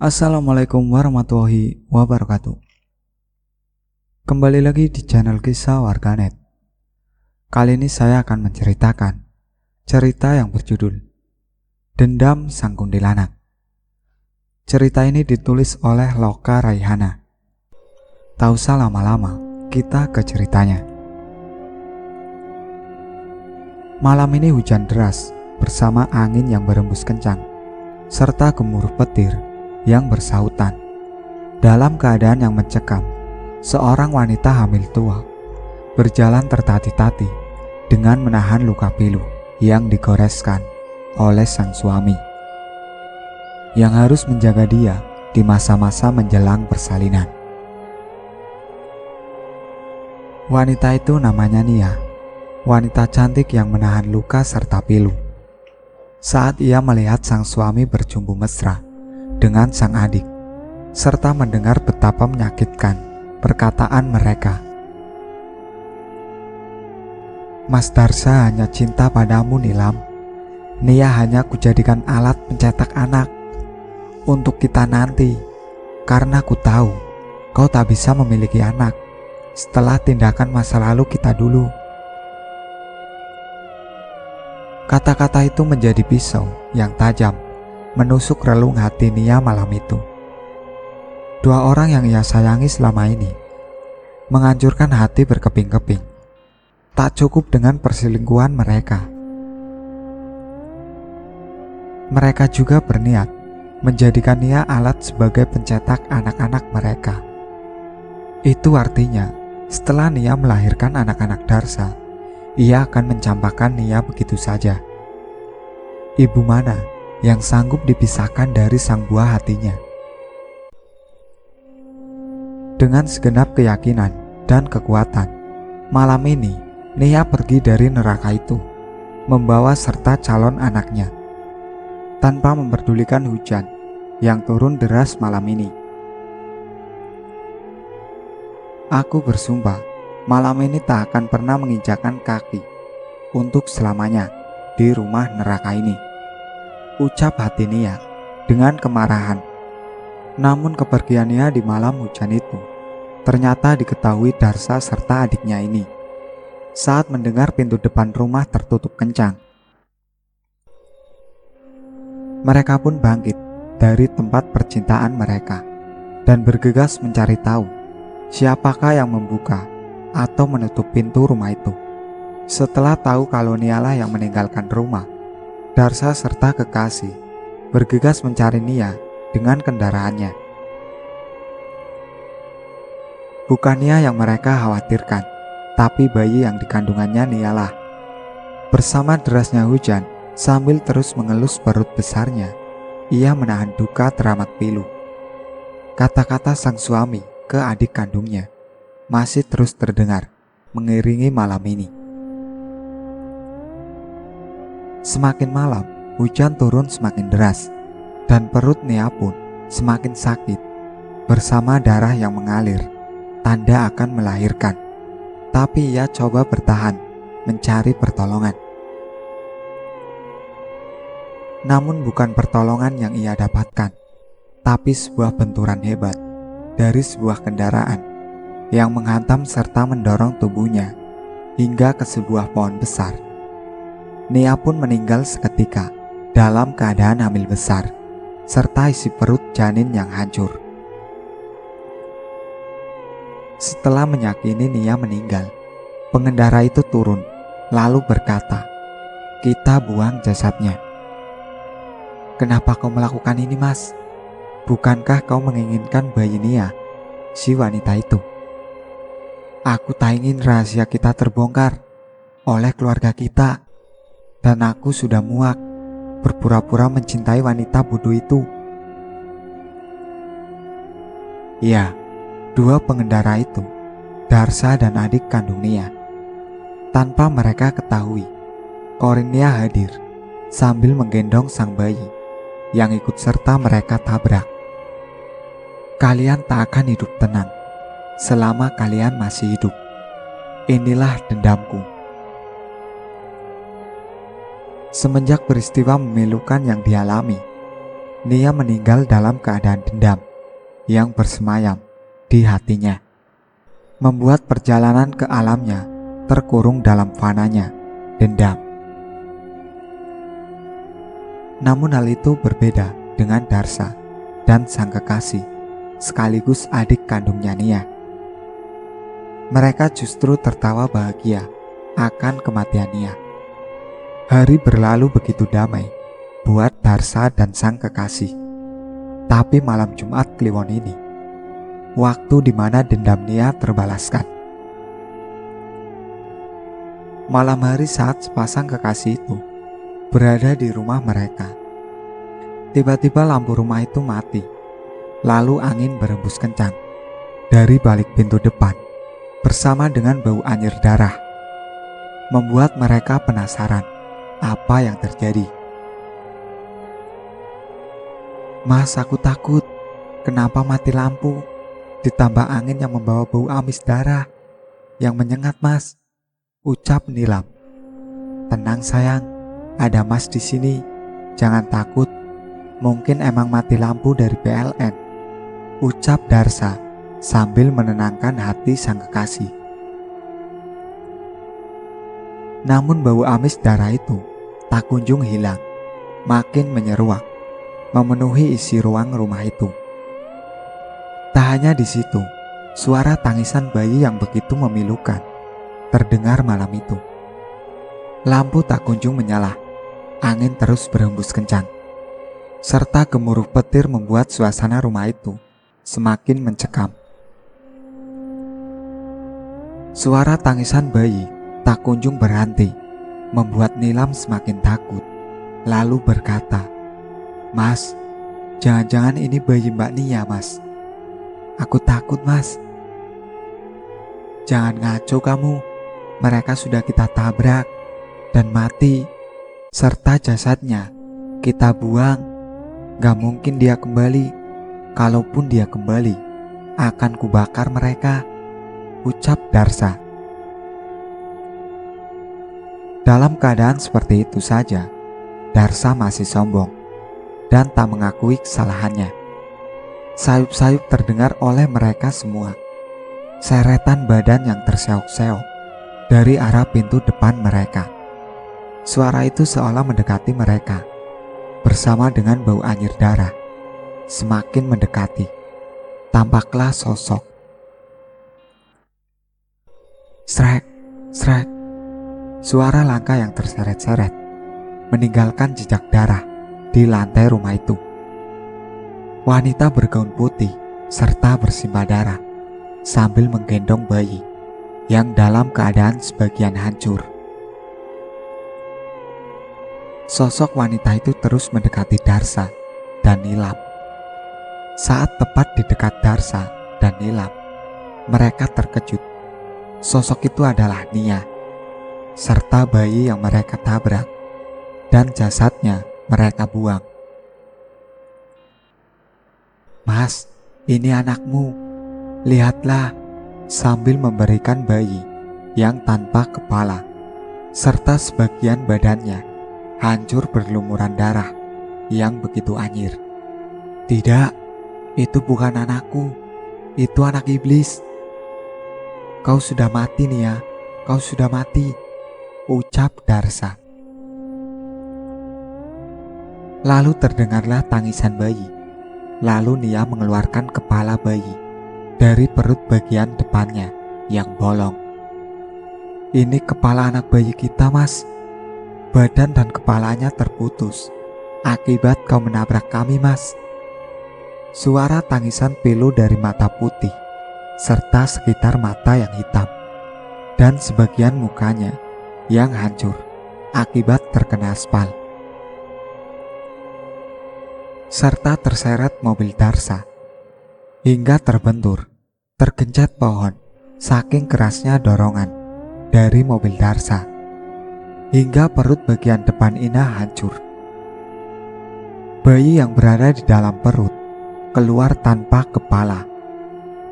Assalamualaikum warahmatullahi wabarakatuh. Kembali lagi di channel Kisah Warganet. Kali ini saya akan menceritakan cerita yang berjudul Dendam Sang Kuntilanak. Cerita ini ditulis oleh Loka Raihana. Tak usah lama-lama, kita ke ceritanya. Malam ini hujan deras bersama angin yang berembus kencang serta gemuruh petir yang bersautan. Dalam keadaan yang mencekam, seorang wanita hamil tua berjalan tertati-tati dengan menahan luka pilu yang digoreskan oleh sang suami yang harus menjaga dia di masa-masa menjelang persalinan. Wanita itu namanya Nia, wanita cantik yang menahan luka serta pilu. Saat ia melihat sang suami berjumpa mesra dengan sang adik, serta mendengar betapa menyakitkan perkataan mereka. "Mas Darsa hanya cinta padamu, Nilam. Nia hanya kujadikan alat pencetak anak untuk kita nanti, karena ku tahu kau tak bisa memiliki anak setelah tindakan masa lalu kita dulu." Kata-kata itu menjadi pisau yang tajam menusuk relung hati Nia malam itu. Dua orang yang ia sayangi selama ini menghancurkan hati berkeping-keping. Tak cukup dengan perselingkuhan mereka, mereka juga berniat menjadikan Nia alat sebagai pencetak anak-anak mereka. Itu artinya setelah Nia melahirkan anak-anak Darsa, ia akan mencampakkan Nia begitu saja. Ibu mana yang sanggup dipisahkan dari sang buah hatinya? Dengan segenap keyakinan dan kekuatan, malam ini Nia pergi dari neraka itu, membawa serta calon anaknya, tanpa memperdulikan hujan yang turun deras malam ini. "Aku bersumpah, malam ini tak akan pernah menginjakkan kaki untuk selamanya di rumah neraka ini," ucap hati Nia dengan kemarahan. Namun kepergian Nia di malam hujan itu ternyata diketahui Darsa serta adiknya ini saat mendengar pintu depan rumah tertutup kencang. Mereka pun bangkit dari tempat percintaan mereka dan bergegas mencari tahu siapakah yang membuka atau menutup pintu rumah itu. Setelah tahu kalau Nialah yang meninggalkan rumah, Darsa serta kekasih bergegas mencari Nia dengan kendaraannya. Bukan Nia yang mereka khawatirkan, tapi bayi yang dikandungannya Nialah. Bersama derasnya hujan, sambil terus mengelus perut besarnya, ia menahan duka teramat pilu. Kata-kata sang suami ke adik kandungnya masih terus terdengar mengiringi malam ini. Semakin malam, hujan turun semakin deras, dan perut Nia pun semakin sakit, bersama darah yang mengalir, tanda akan melahirkan. Tapi ia coba bertahan, mencari pertolongan. Namun bukan pertolongan yang ia dapatkan, tapi sebuah benturan hebat dari sebuah kendaraan yang menghantam serta mendorong tubuhnya hingga ke sebuah pohon besar. Nia pun meninggal seketika dalam keadaan hamil besar serta isi perut janin yang hancur. Setelah meyakini Nia meninggal, pengendara itu turun lalu berkata, "Kita buang jasadnya." "Kenapa kau melakukan ini, Mas? Bukankah kau menginginkan bayi Nia?" si wanita itu. "Aku tak ingin rahasia kita terbongkar oleh keluarga kita. Dan aku sudah muak berpura-pura mencintai wanita bodoh itu." Ya, dua pengendara itu, Darsa dan adik kandung Nia. Tanpa mereka ketahui, Korinia hadir sambil menggendong sang bayi yang ikut serta mereka tabrak. "Kalian tak akan hidup tenang selama kalian masih hidup. Inilah dendamku." Semenjak peristiwa memilukan yang dialami, Nia meninggal dalam keadaan dendam yang bersemayam di hatinya, membuat perjalanan ke alamnya terkurung dalam fananya dendam. Namun hal itu berbeda dengan Darsa dan sang kekasih, sekaligus adik kandungnya Nia. Mereka justru tertawa bahagia akan kematian Nia. Hari berlalu begitu damai buat Darsa dan sang kekasih. Tapi malam Jumat Kliwon ini, waktu di mana dendam Nia terbalaskan. Malam hari saat sepasang kekasih itu berada di rumah mereka, tiba-tiba lampu rumah itu mati. Lalu angin berembus kencang dari balik pintu depan bersama dengan bau anyir darah, membuat mereka penasaran apa yang terjadi. "Mas, aku takut. Kenapa mati lampu? Ditambah angin yang membawa bau amis darah yang menyengat, Mas," ucap Nilam. "Tenang sayang, ada Mas di sini. Jangan takut. Mungkin emang mati lampu dari PLN," ucap Darsa sambil menenangkan hati sang kekasih. Namun bau amis darah itu tak kunjung hilang, makin menyeruak, memenuhi isi ruang rumah itu. Tak hanya di situ, suara tangisan bayi yang begitu memilukan terdengar malam itu. Lampu tak kunjung menyala, angin terus berhembus kencang, serta gemuruh petir membuat suasana rumah itu semakin mencekam. Suara tangisan bayi tak kunjung berhenti, membuat Nilam semakin takut, lalu berkata, "Mas, jangan-jangan ini bayi Mbak Nia, Mas. Aku takut, Mas." "Jangan ngaco kamu, mereka sudah kita tabrak dan mati, serta jasadnya kita buang. Gak mungkin dia kembali. Kalaupun dia kembali, akan kubakar mereka," ucap Darsa. Dalam keadaan seperti itu saja, Darsa masih sombong dan tak mengakui kesalahannya. Sayup-sayup terdengar oleh mereka semua, seretan badan yang terseok-seok dari arah pintu depan mereka. Suara itu seolah mendekati mereka, bersama dengan bau anyir darah. Semakin mendekati, tampaklah sosok. Srek, srek. Suara langkah yang terseret-seret meninggalkan jejak darah di lantai rumah itu. Wanita bergaun putih serta bersimbah darah sambil menggendong bayi yang dalam keadaan sebagian hancur. Sosok wanita itu terus mendekati Darsa dan Nilam. Saat tepat di dekat Darsa dan Nilam, mereka terkejut. Sosok itu adalah Nia, serta bayi yang mereka tabrak dan jasadnya mereka buang. "Mas, ini anakmu. Lihatlah," sambil memberikan bayi yang tanpa kepala serta sebagian badannya hancur berlumuran darah yang begitu anyir. "Tidak, itu bukan anakku. Itu anak iblis. Kau sudah mati, Nia. Kau sudah mati," ucap Darsa. Lalu terdengarlah tangisan bayi. Lalu Nia mengeluarkan kepala bayi dari perut bagian depannya yang bolong. "Ini kepala anak bayi kita, Mas. Badan dan kepalanya terputus akibat kau menabrak kami, Mas." Suara tangisan pilu dari mata putih serta sekitar mata yang hitam dan sebagian mukanya yang hancur akibat terkena aspal, serta terseret mobil Darsa hingga terbentur, tergencet pohon saking kerasnya dorongan dari mobil Darsa, hingga perut bagian depan Ina hancur. Bayi yang berada di dalam perut keluar tanpa kepala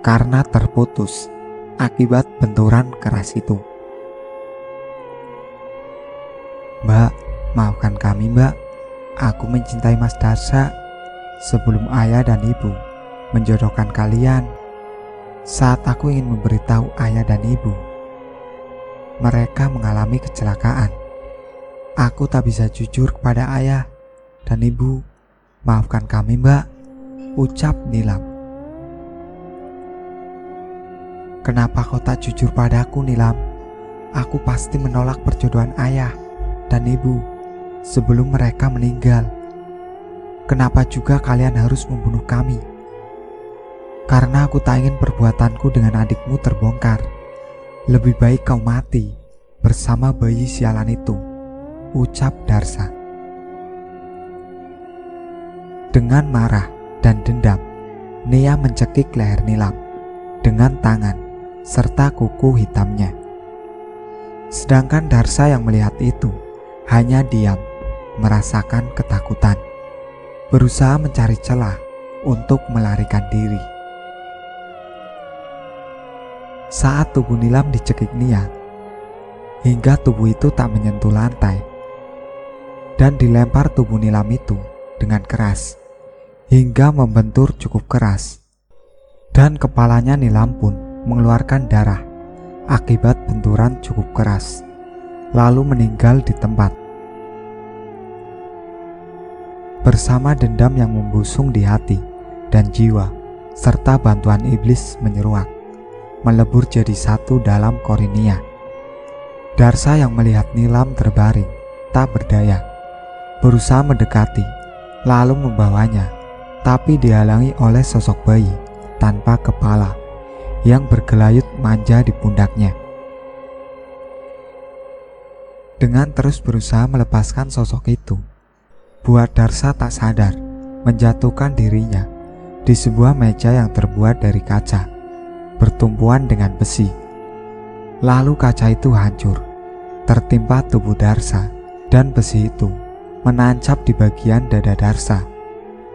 karena terputus akibat benturan keras itu. "Mbak, maafkan kami, Mbak. Aku mencintai Mas Darsa. sebelum ayah dan ibu menjodohkan kalian. Saat aku ingin memberitahu ayah dan ibu, mereka mengalami kecelakaan. Aku tak bisa jujur kepada ayah dan ibu. Maafkan kami, Mbak, ucap Nilam. Kenapa kau tak jujur padaku, Nilam? Aku pasti menolak perjodohan ayah dan ibu sebelum mereka meninggal. Kenapa juga kalian harus membunuh kami? Karena aku tak ingin perbuatanku dengan adikmu terbongkar. Lebih baik kau mati bersama bayi sialan itu, ucap Darsa. Dengan marah dan dendam, Nia mencekik leher Nilam dengan tangan serta kuku hitamnya. Sedangkan Darsa yang melihat itu hanya diam, merasakan ketakutan, berusaha mencari celah untuk melarikan diri. Saat tubuh Nilam dicekik Nia, hingga tubuh itu tak menyentuh lantai, dan dilempar tubuh Nilam itu dengan keras, hingga membentur cukup keras, dan kepalanya Nilam pun mengeluarkan darah akibat benturan cukup keras, lalu meninggal di tempat. Bersama dendam yang membusung di hati dan jiwa, serta bantuan iblis menyeruak, melebur jadi satu dalam Korinia. Darsa yang melihat Nilam terbaring, tak berdaya, berusaha mendekati, lalu membawanya, tapi dihalangi oleh sosok bayi tanpa kepala yang bergelayut manja di pundaknya. Dengan terus berusaha melepaskan sosok itu, buat Darsa tak sadar menjatuhkan dirinya di sebuah meja yang terbuat dari kaca, bertumpuan dengan besi. Lalu kaca itu hancur, tertimpa tubuh Darsa, dan besi itu menancap di bagian dada Darsa.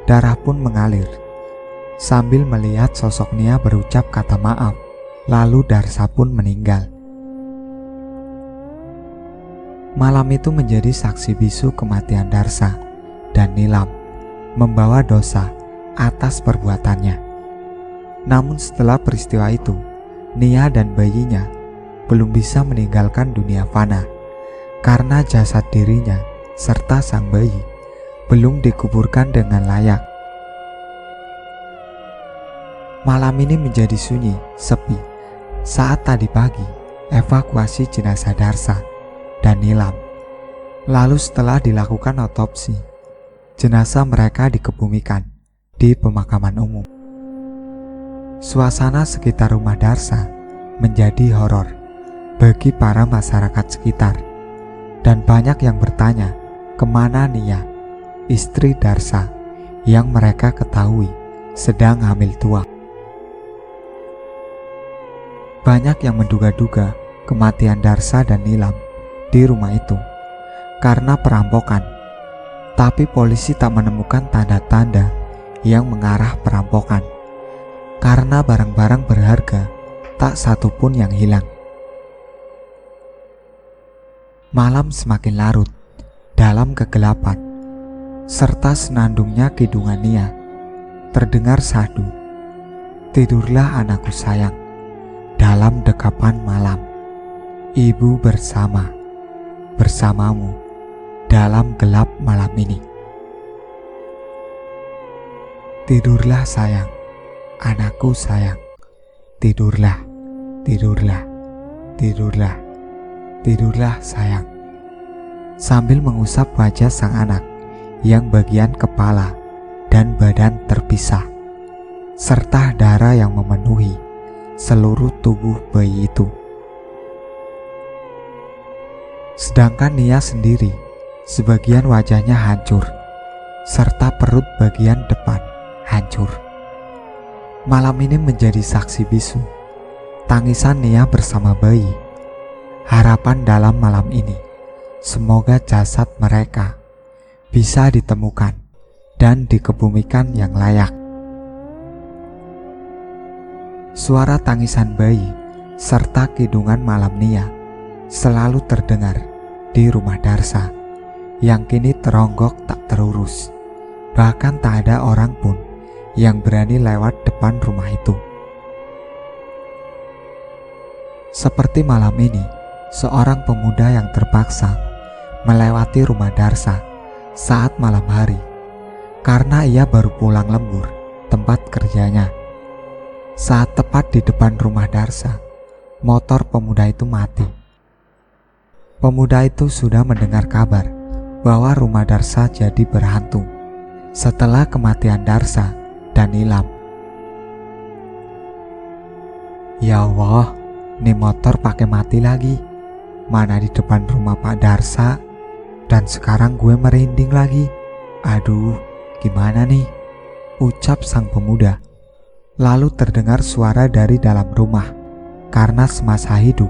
Darah pun mengalir. Sambil melihat sosok Nia berucap kata maaf, lalu Darsa pun meninggal. Malam itu menjadi saksi bisu kematian Darsa, dan Nilam membawa dosa atas perbuatannya. Namun setelah peristiwa itu, Nia dan bayinya belum bisa meninggalkan dunia fana, karena jasad dirinya serta sang bayi belum dikuburkan dengan layak. Malam ini menjadi sunyi, sepi, saat tadi pagi evakuasi jenazah Darsa dan Nilam. Lalu setelah dilakukan otopsi, jenazah mereka dikebumikan di pemakaman umum. Suasana sekitar rumah Darsa menjadi horor bagi para masyarakat sekitar, dan banyak yang bertanya kemana Nia, istri Darsa, yang mereka ketahui sedang hamil tua. Banyak yang menduga-duga kematian Darsa dan Nilam di rumah itu karena perampokan, tapi polisi tak menemukan tanda-tanda yang mengarah perampokan, karena barang-barang berharga tak satu pun yang hilang. Malam semakin larut dalam kegelapan, serta senandungnya kidungan Nia terdengar syahdu. Tidurlah anakku sayang, dalam dekapan malam, ibu bersamamu dalam gelap malam ini. Tidurlah sayang, anakku sayang, tidurlah, tidurlah, tidurlah, tidurlah sayang. Sambil mengusap wajah sang anak yang bagian kepala dan badan terpisah, serta darah yang memenuhi seluruh tubuh bayi itu. Sedangkan Nia sendiri, sebagian wajahnya hancur, serta perut bagian depan hancur. Malam ini menjadi saksi bisu tangisan Nia bersama bayi. Harapan dalam malam ini, semoga jasad mereka bisa ditemukan dan dikebumikan yang layak. Suara tangisan bayi serta kidungan malam Nia selalu terdengar di rumah Darsa yang kini teronggok tak terurus Bahkan tak ada orang pun yang berani lewat depan rumah itu. Seperti malam ini, seorang pemuda yang terpaksa melewati rumah Darsa saat malam hari karena ia baru pulang lembur tempat kerjanya. Saat tepat di depan rumah Darsa, motor pemuda itu mati. Pemuda itu sudah mendengar kabar bahwa rumah Darsa jadi berhantu setelah kematian Darsa dan Ilham. Ya Allah, nih motor pakai mati lagi. Mana di depan rumah Pak Darsa, dan sekarang gue merinding lagi. Aduh, gimana nih? Ucap sang pemuda. Lalu terdengar suara dari dalam rumah. Karena semasa hidup,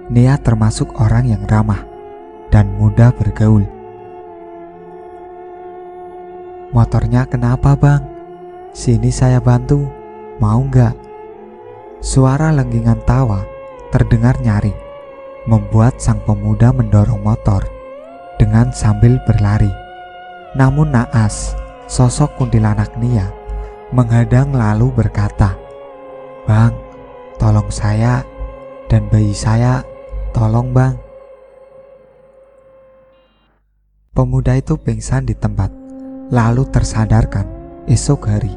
Nia termasuk orang yang ramah dan mudah bergaul. Motornya kenapa bang? Sini saya bantu, mau nggak? Suara lenggingan tawa terdengar nyaring, membuat sang pemuda mendorong motor dengan sambil berlari. Namun naas, sosok kuntilanak Nia menghadang lalu berkata, "Bang, tolong saya dan bayi saya, tolong bang." Pemuda itu pingsan di tempat, lalu tersadarkan esok hari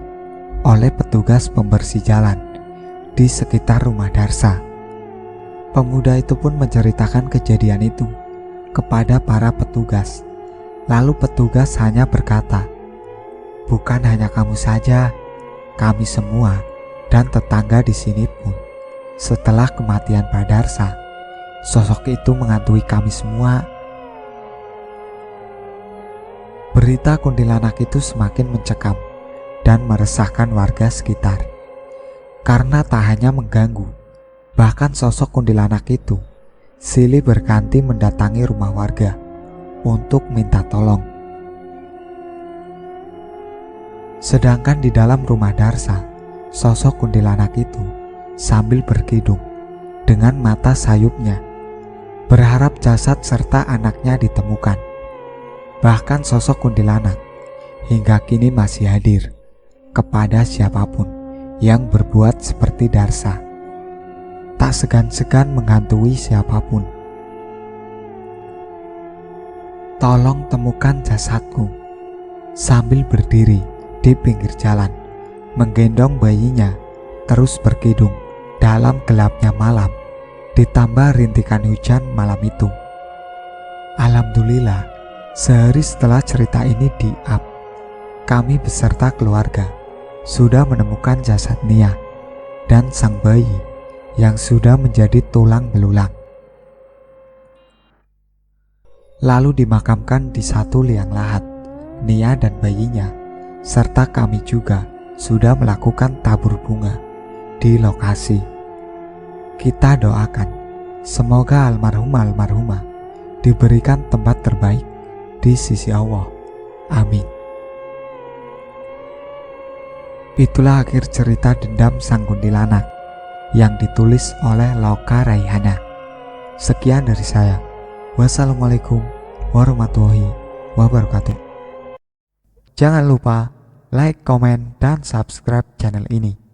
oleh petugas pembersih jalan di sekitar rumah Darsa. Pemuda itu pun menceritakan kejadian itu kepada para petugas. Lalu petugas hanya berkata, "Bukan hanya kamu saja, kami semua dan tetangga di sini pun. Setelah kematian Pak Darsa, sosok itu menghantui kami semua." Berita kuntilanak itu semakin mencekam dan meresahkan warga sekitar. Karena tak hanya mengganggu, bahkan sosok kuntilanak itu silih berganti mendatangi rumah warga untuk minta tolong. Sedangkan di dalam rumah Darsa, sosok kuntilanak itu sambil berkidung dengan mata sayupnya, berharap jasad serta anaknya ditemukan. Bahkan sosok kuntilanak hingga kini masih hadir kepada siapapun yang berbuat seperti Darsa. Tak segan-segan menghantui siapapun. "Tolong temukan jasadku." Sambil berdiri di pinggir jalan, menggendong bayinya, terus berkidung dalam gelapnya malam, ditambah rintikan hujan malam itu. Alhamdulillah, sehari setelah cerita ini di-up, kami beserta keluarga sudah menemukan jasad Nia dan sang bayi yang sudah menjadi tulang belulang. Lalu dimakamkan di satu liang lahat. Nia dan bayinya serta kami juga sudah melakukan tabur bunga di lokasi. Kita doakan semoga almarhumah diberikan tempat terbaik di sisi Allah. Amin. Itulah akhir cerita Dendam Sang Kuntilanak yang ditulis oleh Loka Raihana. Sekian dari saya. Wassalamualaikum warahmatullahi wabarakatuh. Jangan lupa like, komen, dan subscribe channel ini.